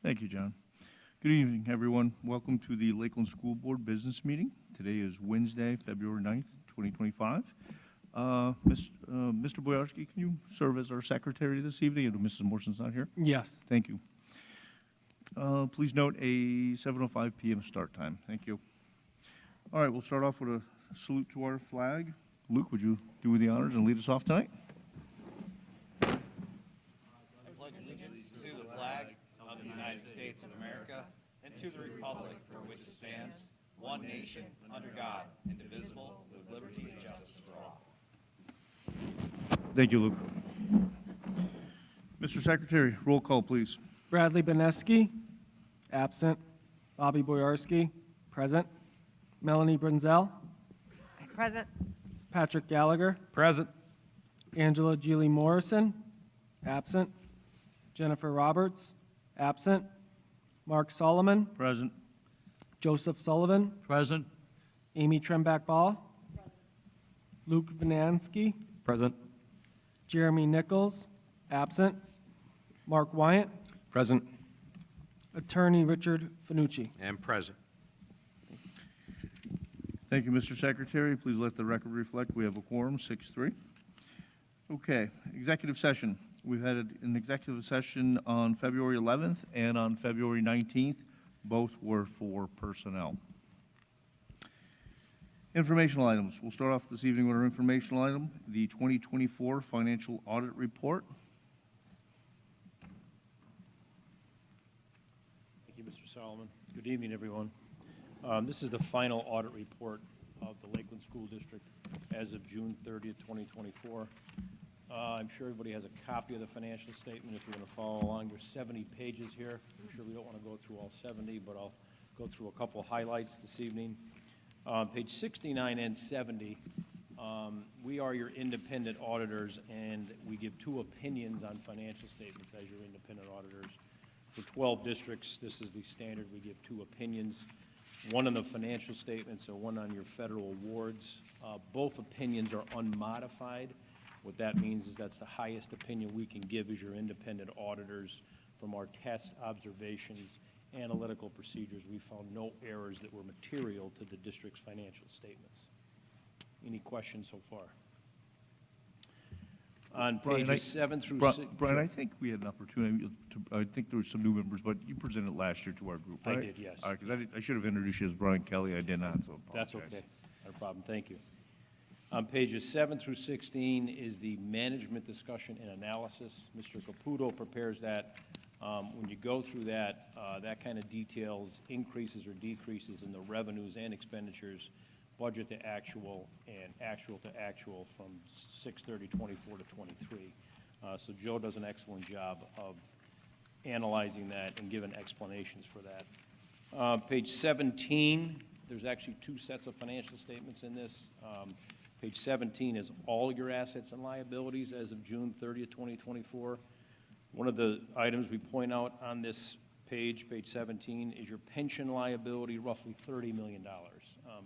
Thank you, John. Good evening, everyone. Welcome to the Lakeland School Board Business Meeting. Today is Wednesday, February 9th, 2025. Mr. Boyarsky, can you serve as our secretary this evening? And Mrs. Morson's not here? Yes. Thank you. Please note a 7:05 p.m. start time. Thank you. All right, we'll start off with a salute to our flag. Luke, would you do the honors and lead us off tonight? I pledge allegiance to the flag of the United States of America and to the republic for which it stands, one nation, under God, indivisible, with liberty and justice for all. Thank you, Luke. Mr. Secretary, roll call, please. Bradley Beneski, absent. Bobby Boyarsky, present. Melanie Brinzel, Present. Patrick Gallagher, Present. Angela Geely Morrison, absent. Jennifer Roberts, absent. Mark Solomon, Present. Joseph Sullivan, Present. Amy Trembach Ball, Luke Vinansky, Present. Jeremy Nichols, absent. Mark Wyatt, Present. Attorney Richard Finucci. And present. Thank you, Mr. Secretary. Please let the record reflect we have a quorum, 6-3. Okay, executive session. We've had an executive session on February 11th and on February 19th. Both were for personnel. Informational items. We'll start off this evening with our informational item, the 2024 Financial Audit Report. Thank you, Mr. Solomon. Good evening, everyone. This is the final audit report of the Lakeland School District as of June 30th, 2024. I'm sure everybody has a copy of the financial statement if you want to follow along. There's 70 pages here. I'm sure we don't want to go through all 70, but I'll go through a couple highlights this evening. Page 69 and 70, we are your independent auditors, and we give two opinions on financial statements as your independent auditors. For 12 districts, this is the standard. We give two opinions, one on the financial statements and one on your federal awards. Both opinions are unmodified. What that means is that's the highest opinion we can give as your independent auditors. From our test observations, analytical procedures, we found no errors that were material to the district's financial statements. Any questions so far? On pages 7 through 6. Brian, I think we had an opportunity I think there were some new members, but you presented last year to our group, right? I did, yes. All right, because I should have introduced you as Brian Kelly. I did not, so That's apologize. okay. No problem. Thank you. On pages 7 through 16 is the management discussion and analysis. Mr. Caputo prepares that. When you go through that, that kind of details increases or decreases in the revenues and expenditures, budget to actual and actual to actual from 6/30/24 to 23. So Joe does an excellent job of analyzing that and giving explanations for that. Page 17, there's actually two sets of financial statements in this. Page 17 is all your assets and liabilities as of June 30th, 2024. One of the items we point out on this page 17, is your pension liability, roughly $30 million.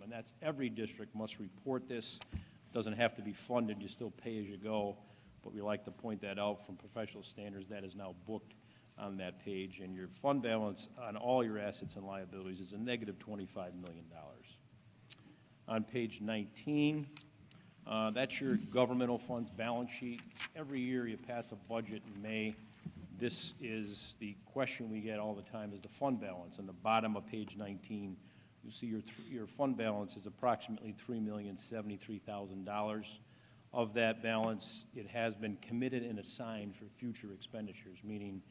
And that's every district must report this. It doesn't have to be funded. You still pay as you go. But we like to point that out from professional standards. That is now booked on that page. And your fund balance on all your assets and liabilities is a negative $25 million. On page 19, that's your governmental funds balance sheet. Every year you pass a budget in May. This is the question we get all the time, is the fund balance. On the bottom of page 19, you see your fund balance is approximately $3,073,000. Of that balance, it has been committed and assigned for future expenditures, meaning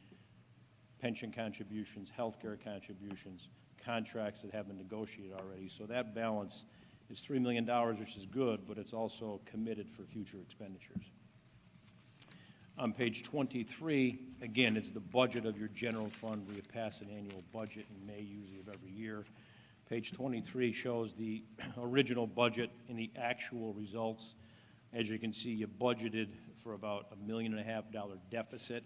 pension contributions, healthcare contributions, contracts that have been negotiated already. So that balance is $3 million, which is good, but it's also committed for future expenditures. On page 23, again, it's the budget of your general fund. We pass an annual budget in May, usually of every year. Page 23 shows the original budget and the actual results. As you can see, you budgeted for about $1.5 million deficit,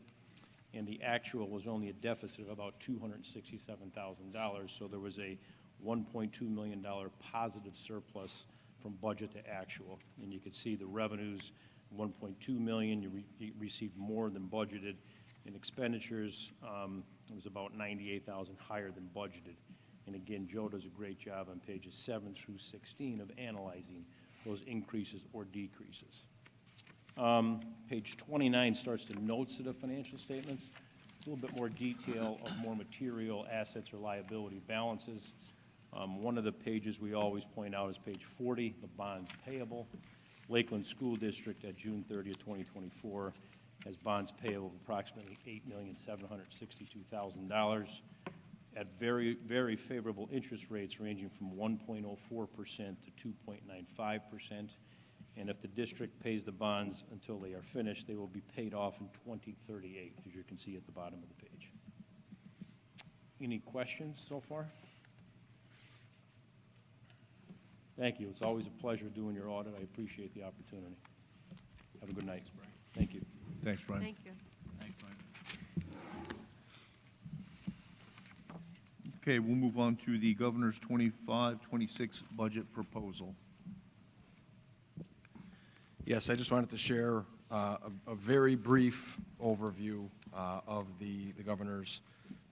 and the actual was only a deficit of about $267,000. So there was a $1.2 million positive surplus from budget to actual. And you can see the revenues, $1.2 million, you received more than budgeted, In expenditures, it was about 98,000 higher than budgeted. And again, Joe does a great job on pages 7 through 16 of analyzing those increases or decreases. Page 29 starts the notes to the financial statements. A little bit more detail of more material assets or liability balances. One of the pages we always point out is page 40, the bonds payable. Lakeland School District at June 30th, 2024 has bonds payable of approximately $8,762,000 at very, very favorable interest rates ranging from 1.04% to 2.95%. And if the district pays the bonds until they are finished, they will be paid off in 2038, as you can see at the bottom of the page. Any questions so far? Thank you. It's always a pleasure doing your audit. I appreciate the opportunity. Have a good night. Thank you. Thanks, Brian. Thank you. Okay, we'll move on to the governor's 25-26 budget proposal. Yes, I just wanted to share a very brief overview of the governor's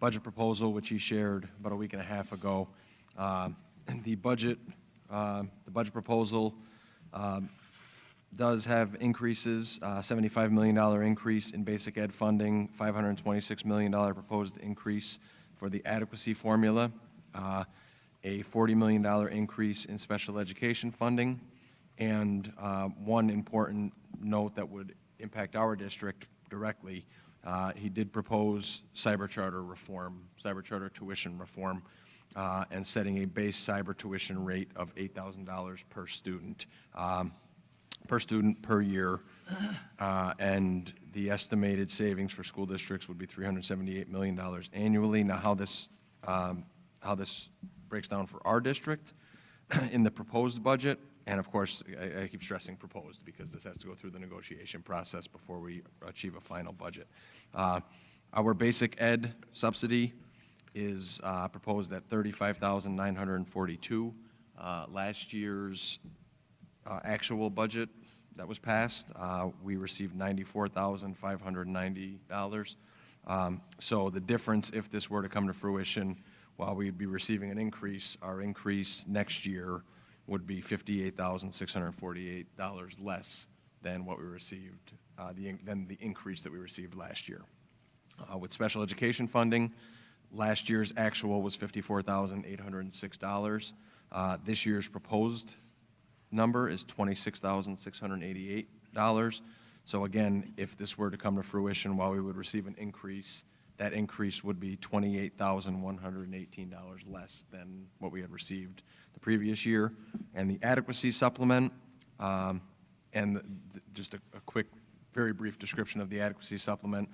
budget proposal, which he shared about a week and a half ago. The budget proposal does have increases, $75 million increase in basic ed funding, $526 million proposed increase for the adequacy formula, a $40 million increase in special education funding, and one important note that would impact our district directly, he did propose cyber charter reform, cyber charter tuition reform, and setting a base cyber tuition rate of $8,000 per student per year, and the estimated savings for school districts would be $378 million annually. Now, how this breaks down for our district in the proposed budget, and of course, I keep stressing proposed because this has to go through the negotiation process before we achieve a final budget. Our basic ed subsidy is proposed at $35,942. Last year's actual budget that was passed, we received $94,590. So the difference, if this were to come to fruition, while we'd be receiving an increase, our increase next year would be $58,648 less than what we received, than the increase that we received last year. With special education funding, last year's actual was $54,806. This year's proposed number is $26,688. So again, if this were to come to fruition, while we would receive an increase, that increase would be $28,118 less than what we had received the previous year. And the adequacy supplement, just a quick, very brief description of the adequacy supplement.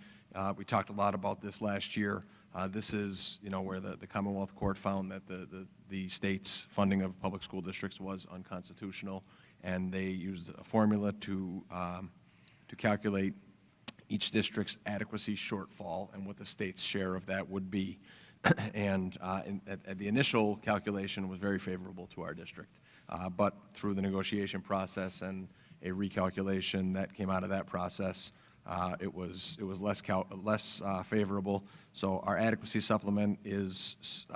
We talked a lot about this last year. This is, where the Commonwealth Court found that the state's funding of public school districts was unconstitutional, and they used a formula to calculate each district's adequacy shortfall and what the state's share of that would be. And at the initial calculation was very favorable to our district. But through the negotiation process and a recalculation that came out of that process, it was less favorable. So our adequacy supplement is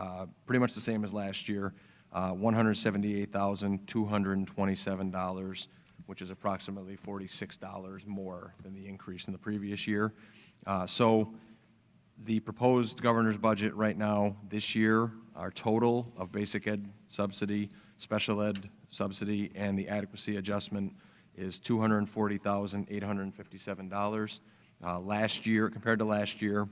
pretty much the same as last year, $178,227, which is approximately $46 more than the increase in the previous year. So the proposed governor's budget right now, this year, our total of basic ed subsidy, special ed subsidy, and the adequacy adjustment is $240,857. Last year, compared to last year,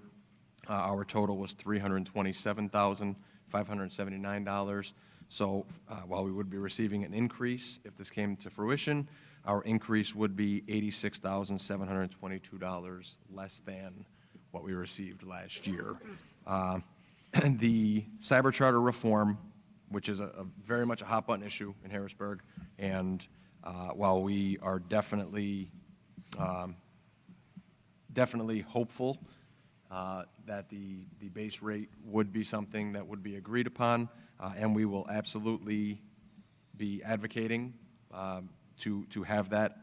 our total was $327,579. So while we would be receiving an increase, if this came to fruition, our increase would be $86,722 less than what we received last year. The cyber charter reform, which is a very much a hot button issue in Harrisburg, and while we are definitely hopeful that the base rate would be something that would be agreed upon, and we will absolutely be advocating to have that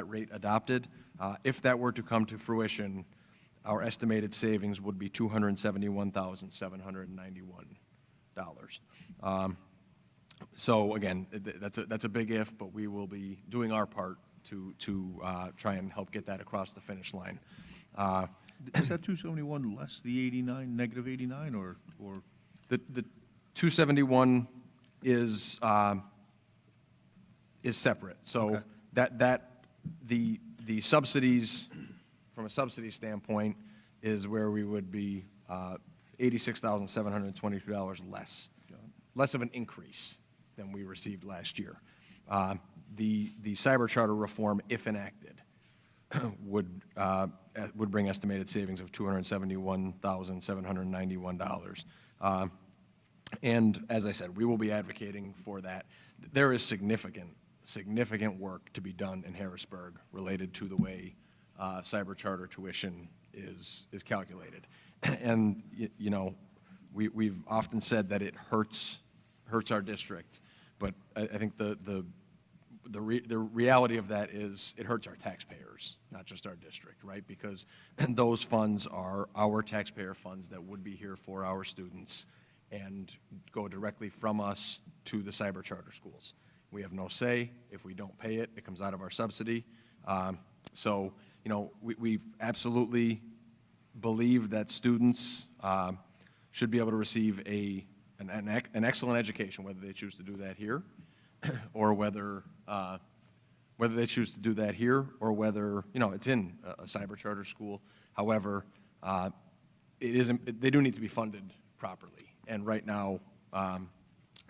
rate adopted. If that were to come to fruition, our estimated savings would be $271,791. So again, that's a big if, but we will be doing our part to try and help get that across the finish line. Is that 271 less the 89, negative 89, or? The 271 is separate. So Okay. the subsidies, from a subsidy standpoint, is where we would be $86,722 less of an increase than we received last year. The cyber charter reform, if enacted, would bring estimated savings of $271,791. And as I said, we will be advocating for that. There is significant work to be done in Harrisburg related to the way cyber charter tuition is calculated. And, you know, we've often said that it hurts our district, but I think the reality of that is it hurts our taxpayers, not just our district, right? Because those funds are our taxpayer funds that would be here for our students and go directly from us to the cyber charter schools. We have no say. If we don't pay it, it comes out of our subsidy. So, you know, we've absolutely believe that students should be able to receive an excellent education, whether they choose to do that here, or whether they choose to do that here, or whether, you know, it's in a cyber charter school. However, they do need to be funded properly. And right now,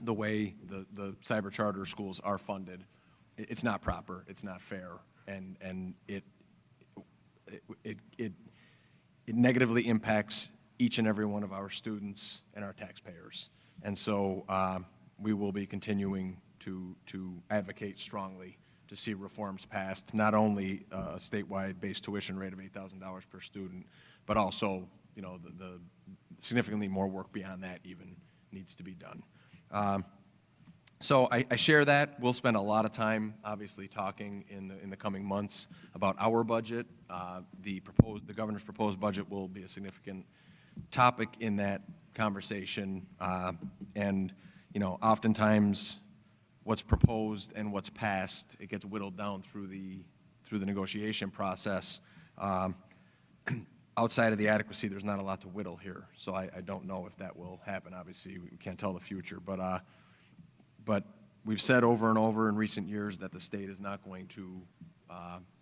the way the cyber charter schools are funded, it's not proper, it's not fair, and it negatively impacts each and every one of our students and our taxpayers. And so we will be continuing to advocate strongly to see reforms passed, not only a statewide base tuition rate of $8,000 per student, but also, you know, the significantly more work beyond that even needs to be done. So I share that. We'll spend a lot of time, obviously, talking in the coming months about our budget. The governor's proposed budget will be a significant topic in that conversation. And, you know, oftentimes what's proposed and what's passed, it gets whittled down through the negotiation process. Outside of the adequacy, there's not a lot to whittle here. So I don't know if that will happen. Obviously, we can't tell the future. But we've said over and over in recent years that the state is not going to,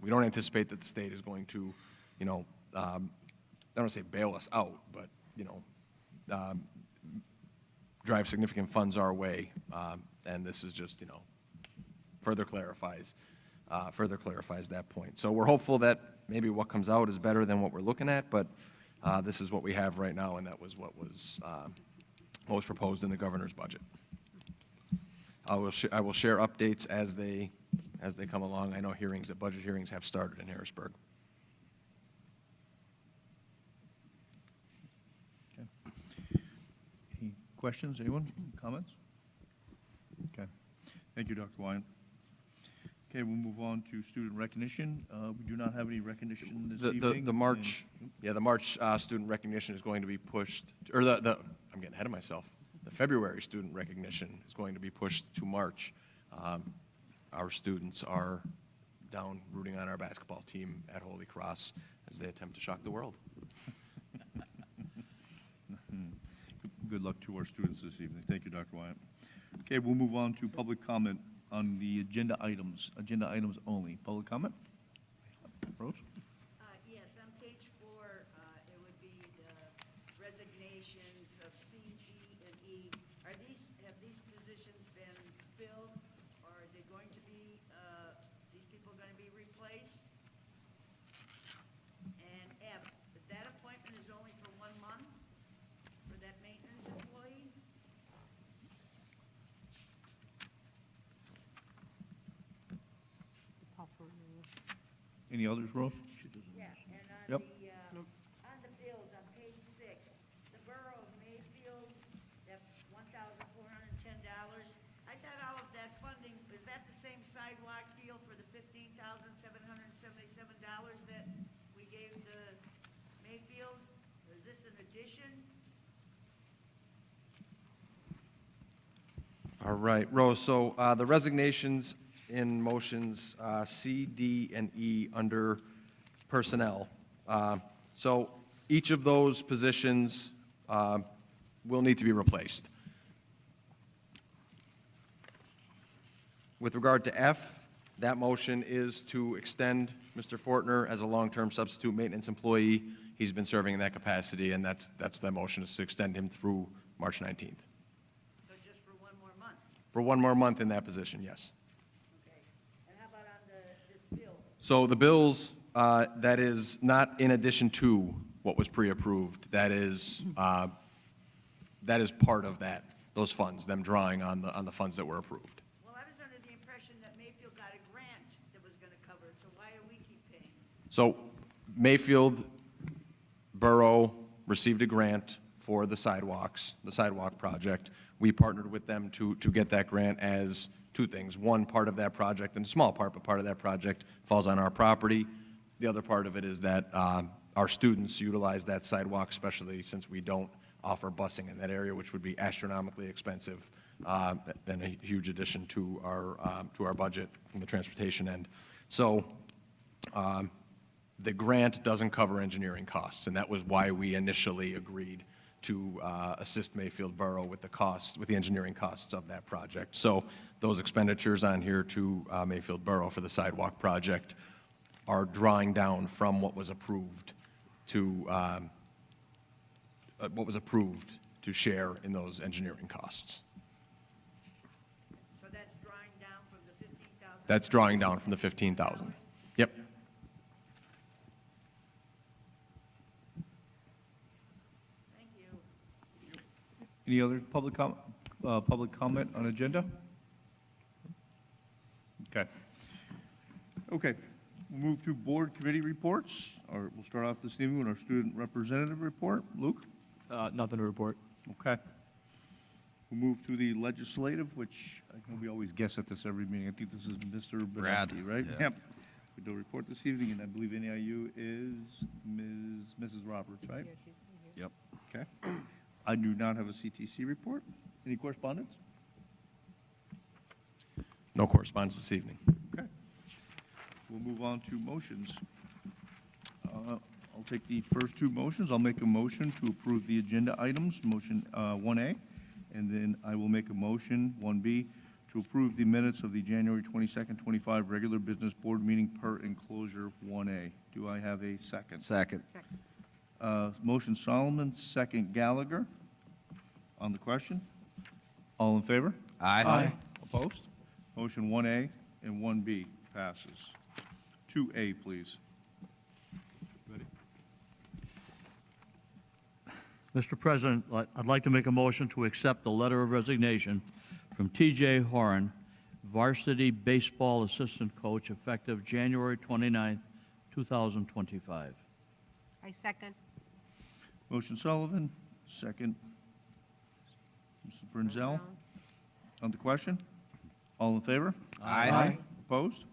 we don't anticipate that the state is going to, you know, I don't want to say bail us out, but, you know, drive significant funds our way. And this is just, you know, further clarifies that point. So we're hopeful that maybe what comes out is better than what we're looking at, but this is what we have right now, and that was what was proposed in the governor's budget. I will share updates as they come along. I know budget hearings have started in Harrisburg. Okay. Any questions, anyone, comments? Okay, thank you, Dr. Wyatt. Okay, we'll move on to student recognition. We do not have any recognition this evening. The March student recognition is going to be pushed, or I'm getting ahead of myself. The February student recognition is going to be pushed to March. Our students are down rooting on our basketball team at Holy Cross as they attempt to shock the world. Good luck to our students this evening. Thank you, Dr. Wyatt. Okay, we'll move on to public comment on the agenda items only. Public comment? Rose? Yes, on page 4, it would be the resignations of C, G, and E. Have these positions been filled, or are they going to be, these people going to be replaced? And F, that appointment is only for 1 month for that maintenance employee? Any others, Rose? Yeah, and Yep. on the bills, on page 6, the Borough of Mayfield, that's $1,410. I thought all of that funding, was that the same sidewalk deal for the $15,777 that we gave the Mayfield addition? All right, Rose, so the resignations in motions C, D, and E under personnel. So each of those positions will need to be replaced. With regard to F, that motion is to extend Mr. Fortner as a long-term substitute maintenance employee. He's been serving in that capacity, and that's that motion, is to extend him through March 19th. So just for one more month? For one more month in that position, yes. Okay. And how about on this bill? So the bills, that is not in addition to what was pre-approved. That is part of that, those funds, them drawing on the funds that were approved. Well, I was under the impression that Mayfield got a grant that was gonna cover it, so why do we keep paying? So Mayfield Borough received a grant for the sidewalk project. We partnered with them to get that grant as two things. One, part of that project, and a small part, but part of that project falls on our property. The other part of it is that our students utilize that sidewalk, especially since we don't offer busing in that area, which would be astronomically expensive and a huge addition to our budget from the transportation end. So the grant doesn't cover engineering costs, and that was why we initially agreed to assist Mayfield Borough with the engineering costs of that project. So those expenditures on here to Mayfield Borough for the sidewalk project are drawing down from what was approved to share in those engineering costs. So that's drawing down from the 15,000? That's drawing down from the 15,000. Yep. Thank you. Any other public comment on agenda? Okay. Okay, we'll move to board committee reports. We'll start off this evening with our student representative report. Luke? Nothing to report. Okay. We'll move to the legislative, which I think we always guess at this every meeting. I think this is Mr. Brad, Benetti, right? yeah. Yep. We do a report this evening, and I believe NEIU is Mrs. Roberts, right? Yep. Okay. I do not have a CTC report. Any correspondence? No correspondence this evening. Okay. We'll move on to motions. I'll take the first two motions. I'll make a motion to approve the agenda items, motion 1A, and then I will make a motion, 1B, to approve the minutes of the January 22nd, 25 regular business board meeting per enclosure 1A. Do I have a second? Second. Motion Solomon, second Gallagher. On the question? All in favor? Aye. Opposed? Motion 1A and 1B passes. 2A, please. Mr. President, I'd like to make a motion to accept the letter of resignation from T.J. Horan, varsity baseball assistant coach, effective January 29th, 2025. I second. Motion Sullivan, second Mrs. Brunzel. On the question? All in favor? Aye. Opposed?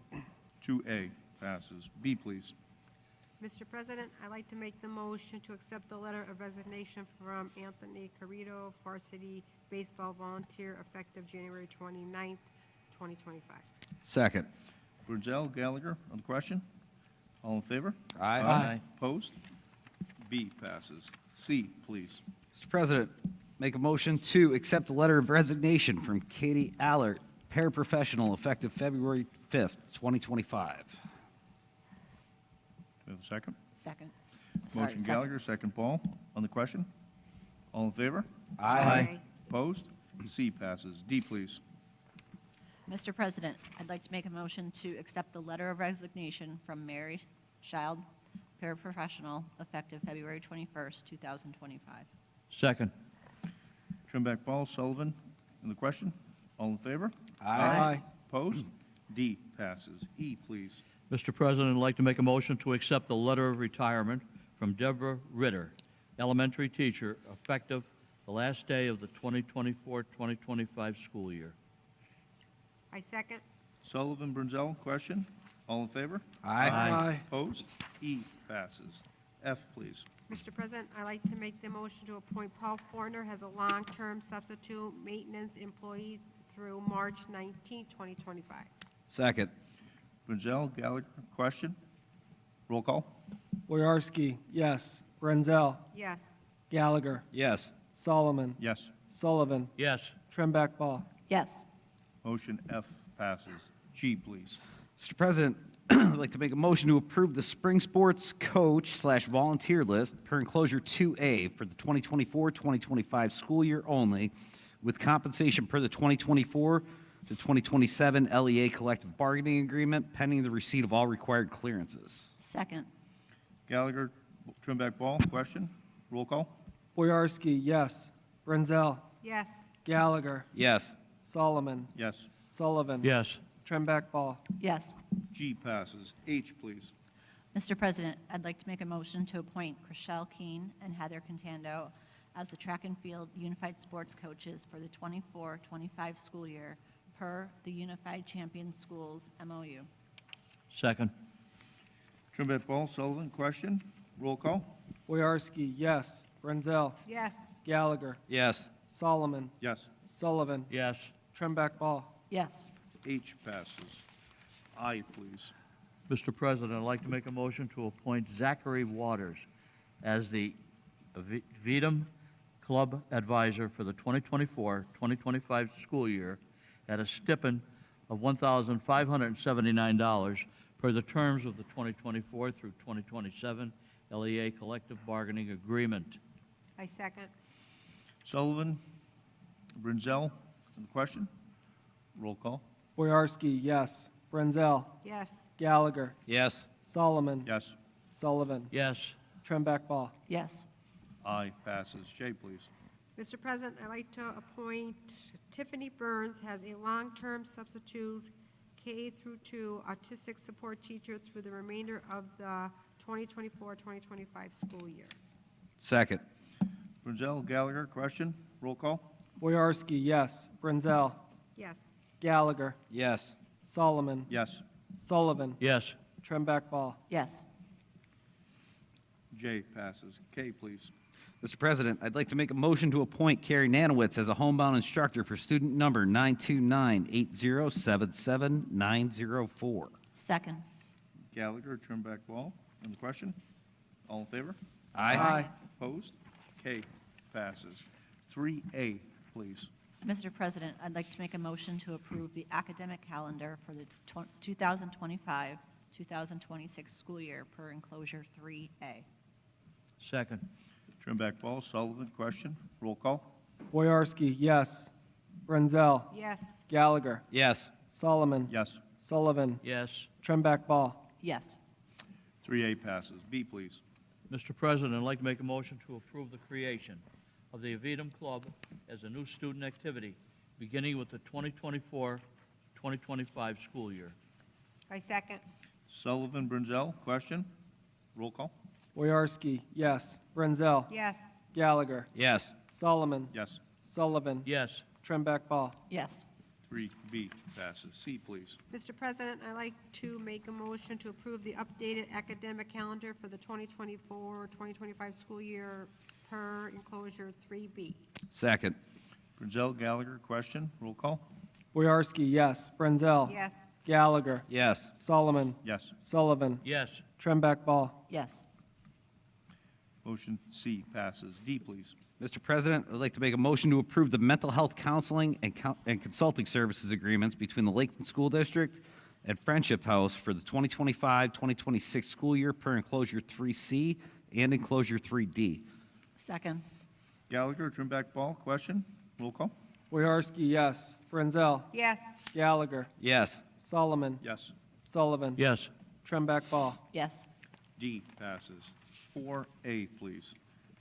2A passes. B, please. Mr. President, I'd like to make the motion to accept the letter of resignation from Anthony Carrito, varsity baseball volunteer, effective January 29th, 2025. Second. Brunzel, Gallagher, on the question? All in favor? Aye. Opposed? B passes. C, please. Mr. President, make a motion to accept the letter of resignation from Katie Allert, paraprofessional, effective February 5th, 2025. Do we have a second? Second. Motion Gallagher, second Paul. On the question? All in favor? Opposed? C passes. D, please. Mr. President, I'd like to make a motion to accept the letter of resignation from Mary Child, paraprofessional, effective February 21st, 2025. Second. Trimback, Paul, Sullivan, on the question? All in favor? Aye. Opposed? D passes. E, please. Mr. President, I'd like to make a motion to accept the letter of retirement from Deborah Ritter, elementary teacher, effective the last day of the 2024-2025 school year. I second. Sullivan, Brunzel, question? All in favor? Aye. Opposed? E passes. F, please. Mr. President, I'd like to make the motion to appoint Paul Fortner as a long-term substitute maintenance employee through March 19, 2025. Second. Brunzel, Gallagher, question? Roll call? Boyarsky, yes. Brunzel. Yes. Gallagher. Yes. Solomon. Yes. Sullivan. Yes. Tremback Ball. Yes. Motion F passes. G, please. Mr. President, I'd like to make a motion to approve the spring sports coach/volunteer list per enclosure 2A for the 2024-2025 school year only, with compensation per the 2024 to 2027 LEA collective bargaining agreement pending the receipt of all required clearances. Second. Gallagher, Trimback, Ball, question? Roll call? Boyarsky, yes. Brunzel. Yes. Gallagher. Yes. Solomon. Yes. Sullivan. Yes. Tremback Ball. Yes. G passes. H, please. Mr. President, I'd like to make a motion to appoint Chriselle Keene and Heather Contando as the track and field unified sports coaches for the 24-25 school year per the Unified Champion Schools MOU. Second. Trimback, Ball, Sullivan, question? Roll call? Boyarsky, yes. Brunzel. Yes. Gallagher. Yes. Solomon. Yes. Sullivan. Yes. Tremback Ball. Yes. H passes. I, please. Mr. President, I'd like to make a motion to appoint Zachary Waters as the VEDM Club Advisor for the 2024-2025 school year at a stipend of $1,579 per the terms of the 2024 through 2027 LEA Collective Bargaining Agreement. I second. Sullivan, Brunzel, on the question? Roll call? Boyarsky, yes. Brunzel. Yes. Gallagher. Yes. Solomon. Yes. Sullivan. Yes. Tremback Ball. Yes. I passes. J, please. Mr. President, I'd like to appoint Tiffany Burns as a long-term substitute K through 2 autistic support teacher through the remainder of the 2024-2025 school year. Second. Brunzel, Gallagher, question? Roll call? Boyarsky, yes. Brunzel. Yes. Gallagher. Yes. Solomon. Yes. Sullivan. Yes. Tremback Ball. Yes. J passes. K, please. Mr. President, I'd like to make a motion to appoint Carrie Nanowitz as a homebound instructor for student number 929-8077904. Second. Gallagher, Trimback, Ball, on the question? All in favor? Aye. Opposed? K passes. 3A, please. Mr. President, I'd like to make a motion to approve the academic calendar for the 2025-2026 school year per enclosure 3A. Second. Trimback, Ball, Sullivan, question? Roll call? Boyarsky, yes. Brunzel. Yes. Gallagher. Yes. Solomon. Yes. Sullivan. Yes. Tremback Ball. Yes. 3A passes. B, please. Mr. President, I'd like to make a motion to approve the creation of the VEDM Club as a new student activity, beginning with the 2024-2025 school year. I second. Sullivan, Brunzel, question? Roll call? Boyarsky, yes. Brunzel. Yes. Gallagher. Yes. Solomon. Yes. Sullivan. Yes. Tremback Ball. Yes. 3B passes. C, please. Mr. President, I'd like to make a motion to approve the updated academic calendar for the 2024-2025 school year per enclosure 3B. Second. Brunzel, Gallagher, question? Roll call? Boyarsky, yes. Brunzel. Yes. Gallagher. Yes. Solomon. Yes. Sullivan. Yes. Tremback Ball. Yes. Motion C passes. D, please. Mr. President, I'd like to make a motion to approve the mental health counseling and consulting services agreements between the Lakeland School District and Friendship House for the 2025-2026 school year per enclosure 3C and enclosure 3D. Second. Gallagher, Trimback, Ball, question? Roll call? Boyarsky, yes. Brunzel. Yes. Gallagher. Yes. Solomon. Yes. Sullivan. Yes. Tremback Ball. Yes. D passes. 4A, please.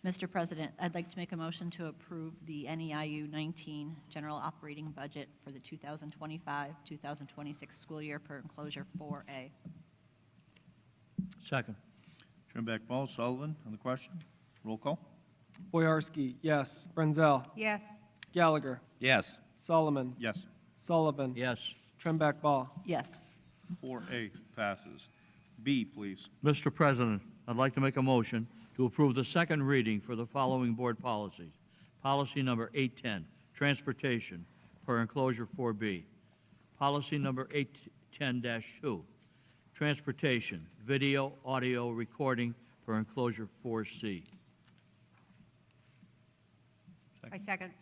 Mr. President, I'd like to make a motion to approve the NEIU 19 general operating budget for the 2025-2026 school year per enclosure 4A. Second. Trimback, Ball, Sullivan, on the question? Roll call? Boyarsky, yes. Brunzel. Yes. Gallagher. Yes. Solomon. Yes. Sullivan. Yes. Tremback Ball. Yes. 4A passes. B, please. Mr. President, I'd like to make a motion to approve the second reading for the following board policies. Policy number 810, transportation, per enclosure 4B. Policy number 810-2, transportation, video, audio recording, per enclosure 4C. I second.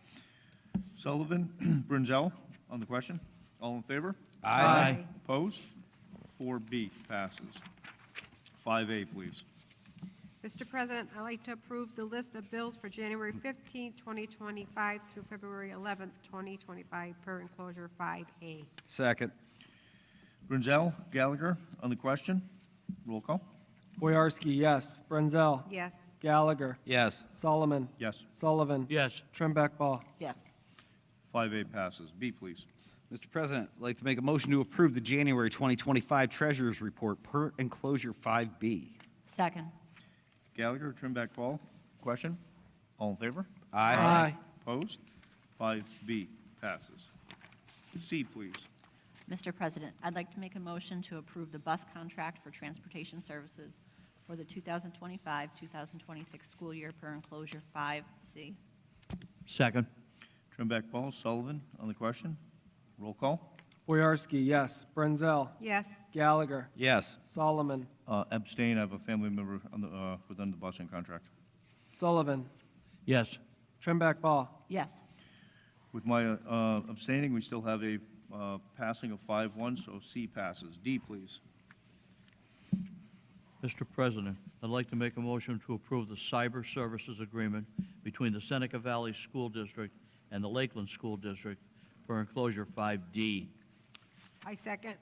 Sullivan, Brunzel on the question. All in favor? Aye. Opposed? 4B passes. 5A, please. Mr. President, I'd like to approve the list of bills for January 15, 2025 through February 11, 2025, per enclosure 5A. Second. Brunzel, Gallagher on the question. Roll call. Boyarsky, yes. Brunzel. Yes. Gallagher. Yes. Solomon. Yes. Sullivan. Yes. Trimbeck Ball. Yes. 5A passes. B, please. Mr. President, I'd like to make a motion to approve the January 2025 Treasurers Report per enclosure 5B. Second. Gallagher, Trimback, Ball. Question. All in favor? Aye. Opposed? 5B passes. C, please. Mr. President, I'd like to make a motion to approve the bus contract for transportation services for the 2025-2026 school year per enclosure 5C. Second. Trimback, Ball, Sullivan on the question. Roll call. Boyarsky, yes. Brunzel. Yes. Gallagher. Yes. Solomon. Abstain. I have a family member on the, within the busing contract. Sullivan. Yes. Trimbeck Ball. Yes. With my abstaining, we still have a passing of 5-1, so C passes. D, please. Mr. President, I'd like to make a motion to approve the cyber services agreement between the Seneca Valley School District and the Lakeland School District for enclosure 5D. I second.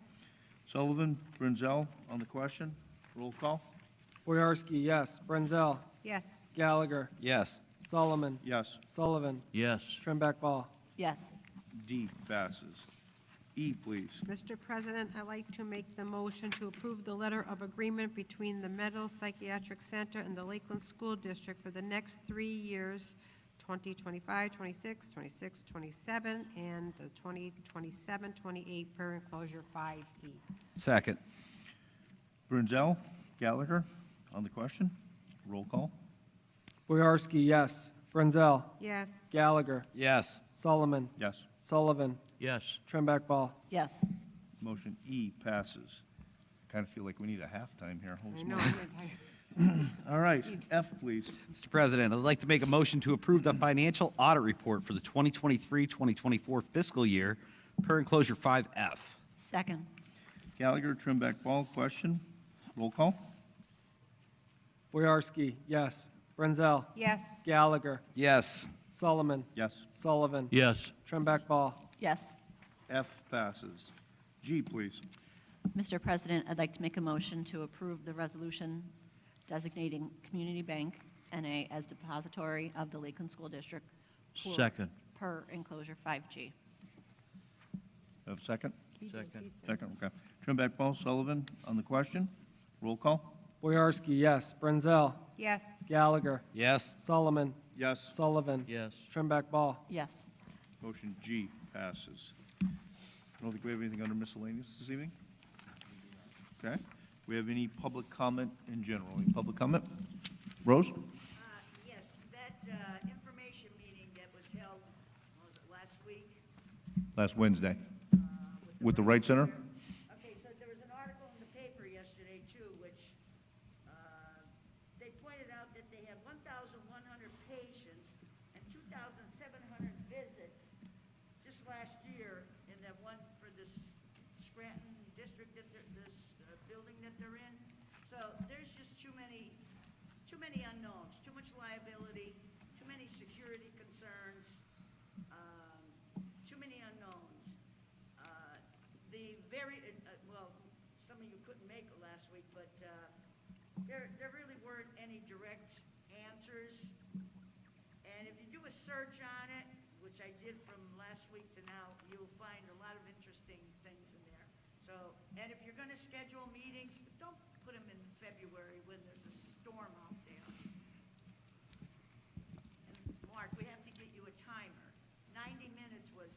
Sullivan, Brunzel on the question. Roll call. Boyarsky, yes. Brunzel. Yes. Gallagher. Yes. Solomon. Yes. Sullivan. Yes. Trimbeck Ball. Yes. D passes. E, please. Mr. President, I'd like to make the motion to approve the letter of agreement between the Meadows Psychiatric Center and the Lakeland School District for the next 3 years, 2025, 26, 26, 27, and the 2027, 28 per enclosure 5D. Second. Brunzel, Gallagher on the question. Roll call. Boyarsky, yes. Brunzel. Yes. Gallagher. Yes. Solomon. Yes. Sullivan. Yes. Trimbeck Ball. Yes. Motion E passes. Kind of feel like we need a halftime here. Holy I know. smokes. All right, F, please. Mr. President, I'd like to make a motion to approve the financial audit report for the 2023-2024 fiscal year per enclosure 5F. Second. Gallagher, Trimback, Ball, question. Roll call. Boyarsky, yes. Brunzel. Yes. Gallagher. Yes. Solomon. Yes. Sullivan. Yes. Trimbeck Ball. Yes. F passes. G, please. Mr. President, I'd like to make a motion to approve the resolution designating Community Bank, N.A. as depository of the Lakeland School District Second. per enclosure 5G. Have a second? Second. Second, okay. Trimback, Ball, Sullivan on the question. Roll call. Boyarsky, yes. Brunzel. Yes. Gallagher. Yes. Solomon. Yes. Sullivan. Yes. Trimbeck Ball. Yes. Motion G passes. I don't think we have anything under miscellaneous this evening. Okay. We have any public comment in general? Any public comment? Rose? Yes, that information meeting that was held, what was it, last week? Last Wednesday. With the Wright Center? Okay, so there was an article in the paper yesterday, too, which they pointed out that they had 1,100 patients and 2,700 visits just last year in that one for this Scranton district that this building that they're in. So there's just too many unknowns, too much liability, too many security concerns, too many unknowns. Well, some of you couldn't make it last week, but there really weren't any direct answers. And if you do a search on it, which I did from last week to now, you'll find a lot of interesting things in there. So, and if you're going to schedule meetings, don't put them in February when there's a storm out there. And Mark, we have to get you a timer. 90 minutes was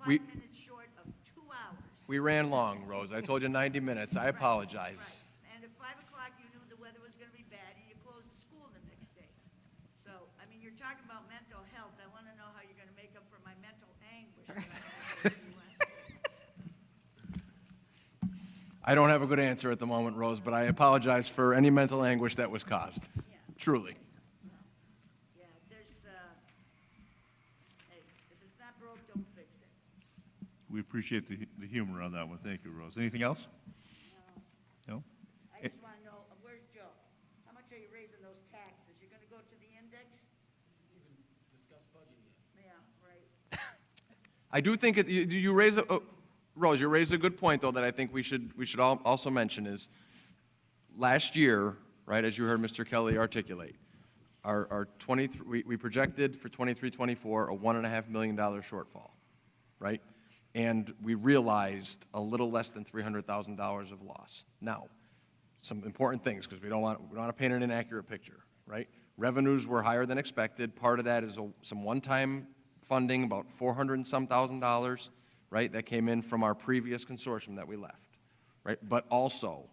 5 minutes short of 2 hours. We ran long, Rose. I told you 90 minutes. I apologize. Right. And at 5 o'clock, you knew the weather was going to be bad, and you closed the school the next you're talking about mental health, I want to know how you're going to make up for my mental anguish. that I had last week. I don't have a good answer at the moment, Rose, but I apologize for any mental anguish that was caused. Yeah. Truly. Yeah, there's, hey, if it's not broke, don't fix it. We appreciate the humor on that one. Thank you, Rose. Anything else? No? I just want to know, where's Joe? How much are you raising those taxes? You're going to go to the index? Even discuss budget yet. Yeah, right. I do think you raise Rose, you raise a good point, though, that I think we should also mention is last year, right, as you heard Mr. Kelly articulate, our 23, we projected for 23-24 a $1.5 million shortfall, right? And we realized a little less than $300,000 of loss. Now, some important things, because we don't want to paint an inaccurate picture, right? Revenues were higher than expected. Part of that is some one-time funding, about $400 and some thousand, right, that came in from our previous consortium that we left, right? But also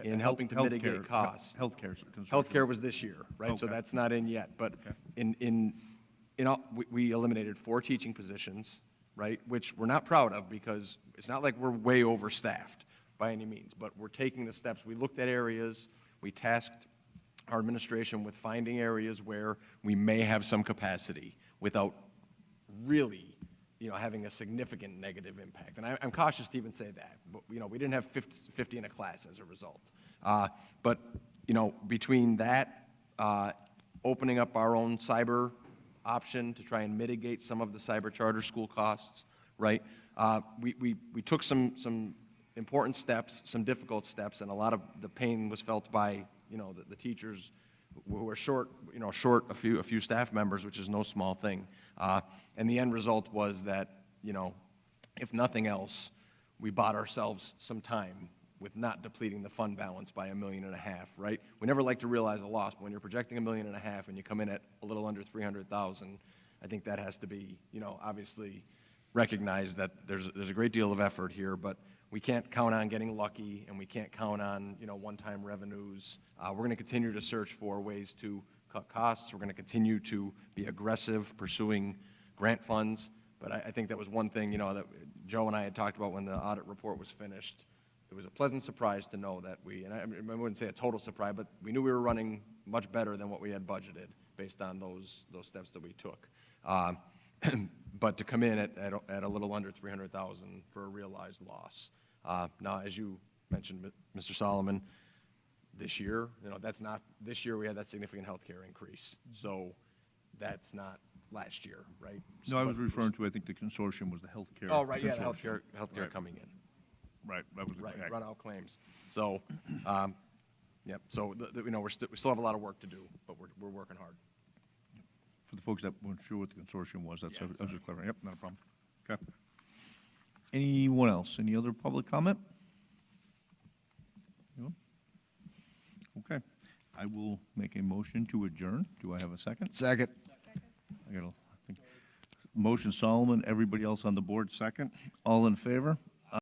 in helping to mitigate costs. Healthcare. Healthcare was this year, right? So Okay. that's not in yet. But we eliminated 4 teaching positions, right, which we're not proud of because it's not like we're way overstaffed by any means, but we're taking the steps. We looked at areas, we tasked our administration with finding areas where we may have some capacity without really, having a significant negative impact. And I'm cautious to even say that, but, we didn't have 50 in a class as a result. But, between that, opening up our own cyber option to try and mitigate some of the cyber charter school costs, right? We took some important steps, some difficult steps, and a lot of the pain was felt by, the teachers who were short a few staff members, which is no small thing. And the end result was that, if nothing else, we bought ourselves some time with not depleting the fund balance by $1.5 million, right? We never like to realize a loss, but when you're projecting $1.5 million and you come in at a little under 300,000, I think that has to be, obviously recognized that there's a great deal of effort here, but we can't count on getting lucky, and we can't count on, one-time revenues. We're going to continue to search for ways to cut costs. We're going to continue to be aggressive pursuing grant funds. But I think that was one thing, that Joe and I had talked about when the audit report was finished. It was a pleasant surprise to know that and I wouldn't say a total surprise, but we knew we were running much better than what we had budgeted based on those steps that we took. But to come in at a little under 300,000 for a realized loss. Now, as you mentioned, Mr. Solomon, this year, this year we had that significant healthcare increase. So that's not last year, right? No, I was referring to, I think the consortium was the healthcare. Oh, right, yeah, the consortium. healthcare Right. coming in. Right, that was Right, correct. run out claims. So, yeah, so, we still have a lot of work to do, but we're working hard. For the folks that weren't sure what the consortium was, that's, Yeah, I was just clever. Yep, not a problem. Okay. Anyone else? Any other public comment? Anyone? Okay. I will make a motion to adjourn. Do I have a second? Second. I think motion Solomon, everybody else on the board, second. All in favor?